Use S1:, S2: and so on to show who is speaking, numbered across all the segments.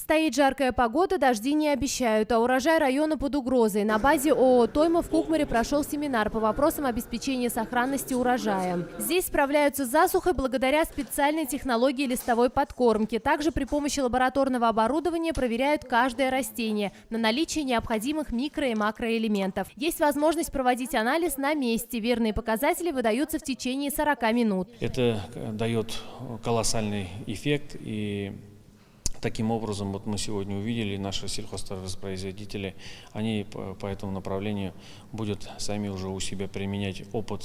S1: Стоит жаркая погода, дожди не обещают, а урожай района под угрозой. На базе ООО «Тойма» в Кукмаре прошел семинар по вопросам обеспечения сохранности урожая. Здесь справляются с засухой благодаря специальной технологии листовой подкормки. Также при помощи лабораторного оборудования проверяют каждое растение на наличие необходимых микро- и макроэлементов. Есть возможность проводить анализ на месте. Верные показатели выдаются в течение 40 минут.
S2: Это дает колоссальный эффект, и таким образом вот мы сегодня увидели, наши сельхозтоваропроизводители, они по этому направлению будут сами уже у себя применять опыт,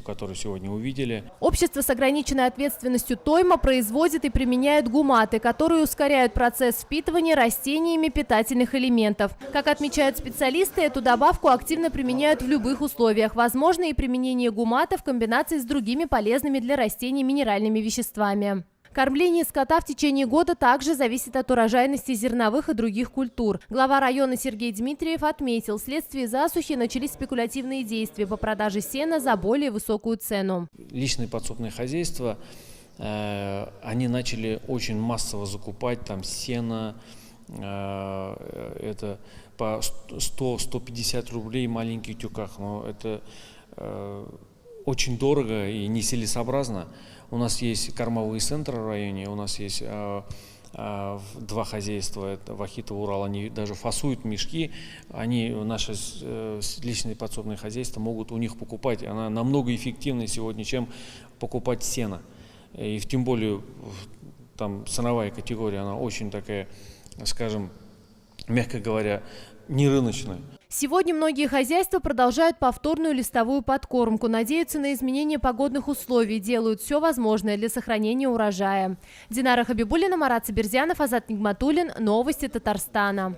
S2: который сегодня увидели.
S1: Общество с ограниченной ответственностью «Тойма» производит и применяет гуматы, которые ускоряют процесс впитывания растениями питательных элементов. Как отмечают специалисты, эту добавку активно применяют в любых условиях. Возможно и применение гумата в комбинации с другими полезными для растений минеральными веществами. Кормление скота в течение года также зависит от урожайности зерновых и других культур. Глава района Сергей Дмитриев отметил, вследствие засухи начались спекулятивные действия по продаже сена за более высокую цену.
S2: Личные подсобные хозяйства, они начали очень массово закупать там сено, это по 100-150 рублей в маленьких тюках, но это очень дорого и нецелесообразно. У нас есть кормовые центры в районе, у нас есть два хозяйства, это Вахитово, Урал, они даже фасуют мешки, наши личные подсобные хозяйства могут у них покупать, она намного эффективнее сегодня, чем покупать сено. И тем более там ценовая категория, она очень такая, скажем, мягко говоря, не рыночная.
S1: Сегодня многие хозяйства продолжают повторную листовую подкормку, надеются на изменение погодных условий, делают все возможное для сохранения урожая. Динара Хабибуллина, Марат Сабирзянов, Азат Нигматуллин. Новости Татарстана.